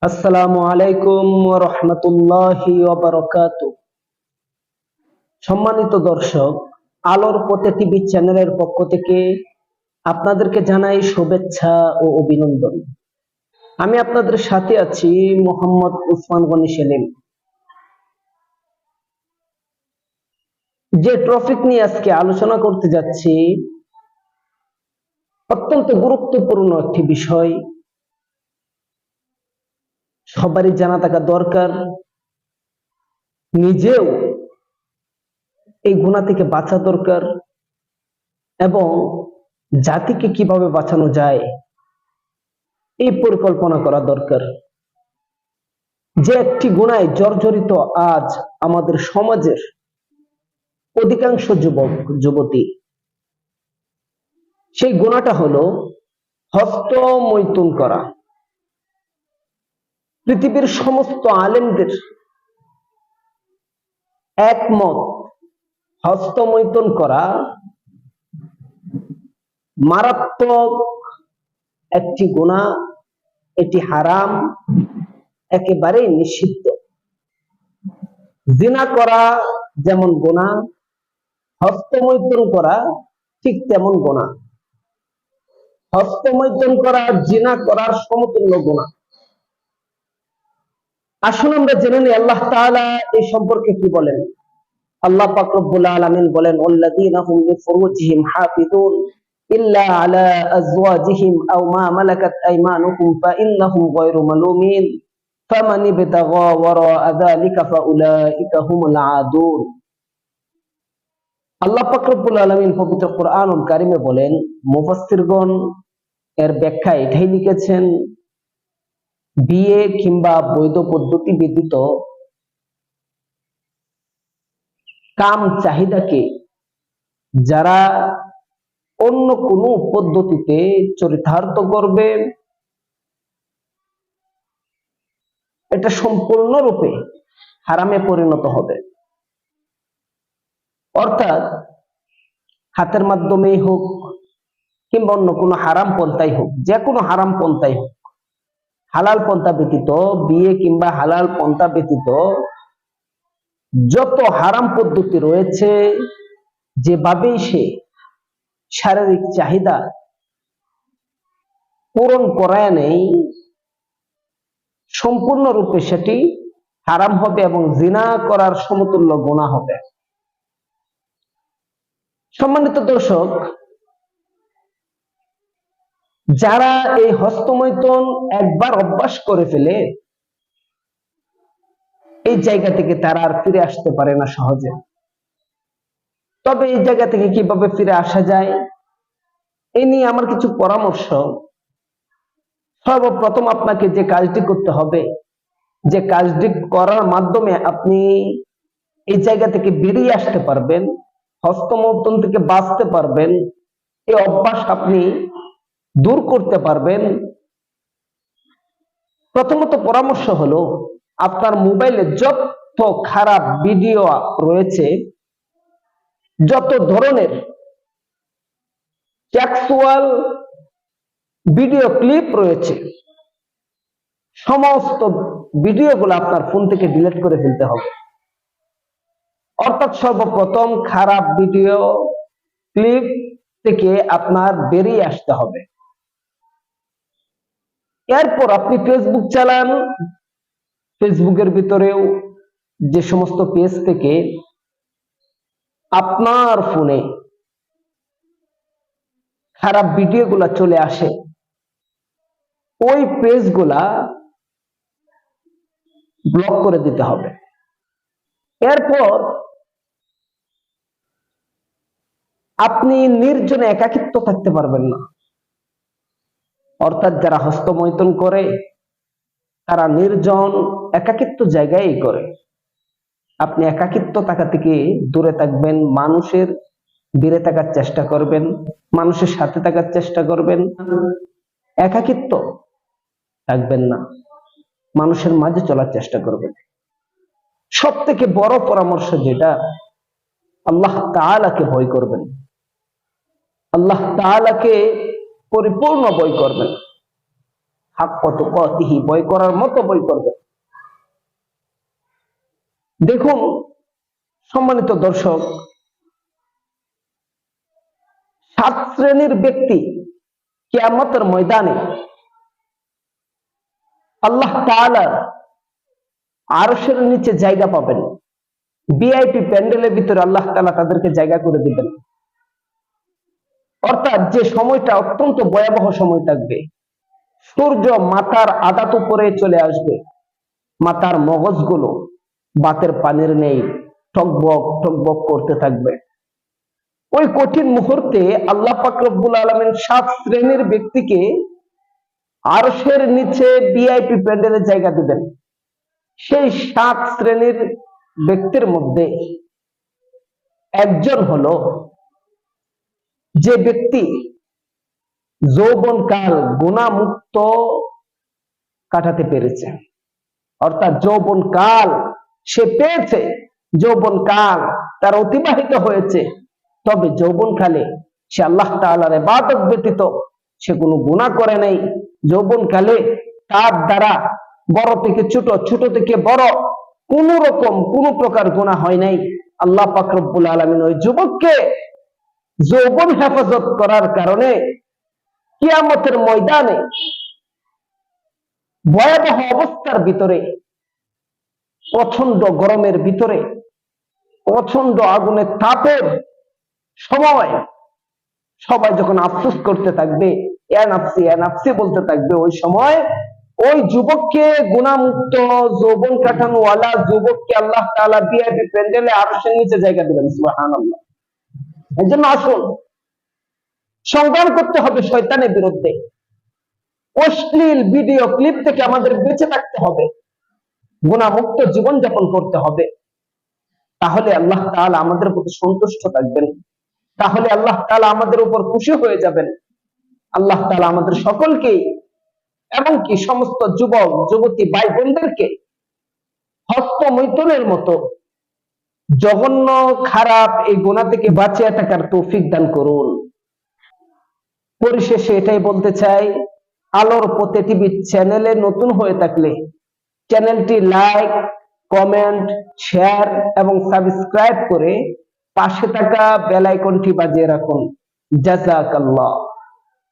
আসসালামু আলাইকুম ওয়া রাহমাতুল্লাহি ওয়া বারাকাতুহু। সম্মানিত দর্শক, আলোর পথে টিভি চ্যানেলের পক্ষ থেকে আপনাদেরকে জানাই শুভেচ্ছা ও অভিনন্দন। আমি আপনাদের সাথে আছি মোহাম্মদ উসমান গনি সেলিম। যে টপিক নিয়ে আজকে আলোচনা করতে যাচ্ছি অত্যন্ত গুরুত্বপূর্ণ একটি বিষয়, সবারই জানা থাকা দরকার, নিজেও এই গুনাহ থেকে বাঁচা দরকার এবং জাতিকে কিভাবে বাঁচানো যায় এই পরিকল্পনা করা দরকার। যে একটি গুনায় জর্জরিত আজ আমাদের সমাজের অধিকাংশ যুবক যুবতী, সেই গুনাহটা হলো হস্তমৈথুন করা। পৃথিবীর সমস্ত আলেমদের একমত, হস্তমৈথুন করা মারাত্মক একটি গুনাহ, এটি হারাম, একেবারেই নিষিদ্ধ। জিনা করা যেমন গুনাহ, হস্তমৈথুন করা ঠিক তেমন গুনাহ। হস্তমৈথুন করা জিনা করার সমতুল্য গুনাহ। আসুন আমরা জেনে নিই আল্লাহ তাআলা এই সম্পর্কে কি বলেন। আল্লাহ পাক রব্বুল আলামিন বলেন, ওয়াল্লাযীনা হুম লিফুরুজিহিম হাফিযুন ইল্লা আলা আজওয়াজিহিম আও মা মালাকাত আইমানুহুম ফাইন্নাহুম গায়রু মালুমিন ফামান ইবতাগা ওয়ারাআ যালিকা ফাউলাইকা হুমুল আদুন। আল্লাহ পাক রব্বুল আলামিন পবিত্র কোরআনুল কারীমে বলেন, মুফাসসিরগণ এর ব্যাখ্যা এটাই লিখেছেন, বিয়ে কিংবা বৈধ পদ্ধতি ব্যতীত কাম চাহিদাকে যারা অন্য কোনো পদ্ধতিতে চরিতার্থ করবে, এটা সম্পূর্ণরূপে হারামে পরিণত হবে। অর্থাৎ হাতের মাধ্যমেই হোক কিংবা অন্য কোনো হারাম পন্থাই হোক, যে কোনো হারাম পন্থাই হোক, হালাল পন্থা ব্যতীত, বিয়ে কিংবা হালাল পন্থা ব্যতীত যত হারাম পদ্ধতি রয়েছে, যেভাবেই সে শারীরিক চাহিদা পূরণ করায় নেই, সম্পূর্ণরূপে সেটি হারাম হবে এবং জিনা করার সমতুল্য গুনাহ হবে। সম্মানিত দর্শক, যারা এই হস্তমৈথুন একবার অভ্যাস করে ফেলে, এই জায়গা থেকে তারা আর ফিরে আসতে পারে না সহজে। তবে এই জায়গা থেকে কিভাবে ফিরে আসা যায়, এই নিয়ে আমার কিছু পরামর্শ। সর্বপ্রথম আপনাকে যে কাজটি করতে হবে, যে কাজটি করার মাধ্যমে আপনি এই জায়গা থেকে বেরিয়ে আসতে পারবেন, হস্তমৈথুন থেকে বাঁচতে পারবেন, এই অভ্যাস আপনি দূর করতে পারবেন। প্রথমত পরামর্শ হলো, আপনার মোবাইলে যত খারাপ ভিডিও রয়েছে, যত ধরনের সেক্সুয়াল ভিডিও ক্লিপ রয়েছে, সমস্ত ভিডিওগুলো আপনার ফোন থেকে ডিলিট করে ফেলতে হবে। অর্থাৎ সর্বপ্রথম খারাপ ভিডিও ক্লিপ থেকে আপনার বেরিয়ে আসতে হবে। এরপর আপনি ফেসবুক চালান, ফেসবুকের ভিতরেও যে সমস্ত পেজ থেকে আপনার ফোনে খারাপ ভিডিওগুলা চলে আসে, ওই পেজগুলা ব্লক করে দিতে হবে। এরপর আপনি নির্জনে একাকিত্ব থাকতে পারবেন না। অর্থাৎ যারা হস্তমৈথুন করে তারা নির্জন একাকিত্ব জায়গায় করে। আপনি একাকিত্ব থাকা থেকে দূরে থাকবেন, মানুষের দূরে থাকার চেষ্টা করবেন, মানুষের সাথে থাকার চেষ্টা করবেন, একাকিত্ব থাকবেন না, মানুষের মাঝে চলার চেষ্টা করবেন। সব থেকে বড় পরামর্শ যেটা, আল্লাহ তাআলাকে ভয় করবেন, আল্লাহ তাআলাকে পরিপূর্ণ ভয় করবেন। হাক্কা তুকাতিহি, ভয় করার মতো ভয় করবেন। দেখুন সম্মানিত দর্শক, 7 শ্রেণীর ব্যক্তি কিয়ামতের ময়দানে আল্লাহ তাআলার আরশের নিচে জায়গা পাবেন। ভিআইপি প্যান্ডেলের ভিতরে আল্লাহ তাআলা তাদেরকে জায়গা করে দিবেন। অর্থাৎ যে সময়টা অত্যন্ত ভয়াবহ সময় থাকবে, সূর্য মাথার আদাত উপরে চলে আসবে, মাথার মগজগুলো বাতের পানির নেই টকবক টকবক করতে থাকবে। ওই কঠিন মুহূর্তে আল্লাহ পাক রব্বুল আলামিন 7 শ্রেণীর ব্যক্তিকে আরশের নিচে ভিআইপি প্যান্ডেলে জায়গা দিবেন। সেই 7 শ্রেণীর ব্যক্তির মধ্যে একজন হলো যে ব্যক্তি যৌবনকাল গুনাহমুক্ত কাটাতে পেরেছে। অর্থাৎ যৌবনকাল সে পেয়েছে, যৌবনকাল তার অতিবাহিত হয়েছে, তবে যৌবনকালে সে আল্লাহ তাআলার ইবাদত ব্যতীত সে কোনো গুনাহ করে নাই। যৌবনকালে তার দ্বারা বড় থেকে ছোট, ছোট থেকে বড় কোন প্রকার গুনাহ হয় নাই। আল্লাহ পাক রব্বুল আলামিন ওই যুবককে যৌবন হেফাজত করার কারণে কিয়ামতের ময়দানে ভয়াবহ অবস্থার ভিতরে, প্রচন্ড গরমের ভিতরে, প্রচন্ড আগুনের তাপের সময় সবাই যখন আফসোস করতে থাকবে, ইয়া নাফসি ইয়া নাফসি বলতে থাকবে, ওই সময় ওই যুবককে গুনাহমুক্ত যৌবন কাটানো ওয়ালা যুবককে আল্লাহ তাআলা ভিআইপি প্যান্ডেলে আরশের নিচে জায়গা দিবেন। সুবহানাল্লাহ। এর জন্য আসুন সংগ্রাম করতে হবে শয়তানের বিরুদ্ধে। অশ্লীল ভিডিও ক্লিপ থেকে আমাদের বেঁচে থাকতে হবে, গুনাহমুক্ত জীবন যাপন করতে হবে। তাহলে আল্লাহ তাআলা আমাদের প্রতি সন্তুষ্ট থাকবেন, তাহলে আল্লাহ তাআলা আমাদের উপর খুশি হয়ে যাবেন। আল্লাহ তাআলা আমাদের সকলকে, এমনকি সমস্ত যুবক যুবতী ভাই বোনদেরকে হস্তমৈথুনের মতো জঘন্য খারাপ এই গুনাহ থেকে বাঁচিয়ে থাকার তৌফিক দান করুন। পরিশেষে এটাই বলতে চাই, আলোর পথে টিভি চ্যানেলে নতুন হয়ে থাকলে চ্যানেলটি লাইক, কমেন্ট, শেয়ার এবং সাবস্ক্রাইব করে পাশে থাকা বেল আইকনটি বাজিয়ে রাখুন। জাযাকাল্লাহ।